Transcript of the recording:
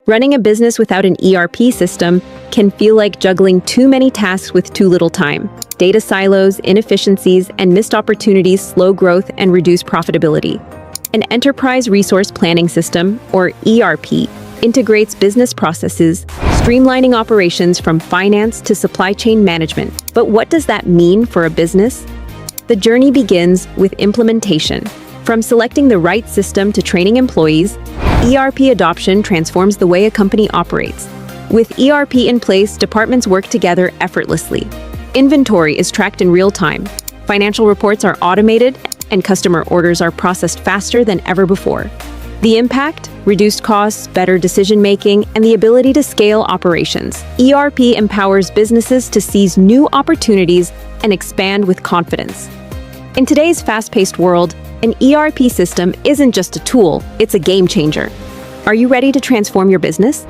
Running a business without an ERP system can feel like juggling too many tasks with too little time. Data silos, inefficiencies, and missed opportunities slow growth and reduce profitability. An enterprise resource planning system, or ERP, integrates business processes, streamlining operations from finance to supply chain management. But what does that mean for a business? The journey begins with implementation. From selecting the right system to training employees, ERP adoption transforms the way a company operates. With ERP in place, departments work together effortlessly. Inventory is tracked in real time, financial reports are automated, and customer orders are processed faster than ever before. The impact? Reduced costs, better decision-making, and the ability to scale operations. ERP empowers businesses to seize new opportunities and expand with confidence. In today's fast-paced world, an ERP system isn't just a tool, it's a game changer. Are you ready to transform your business?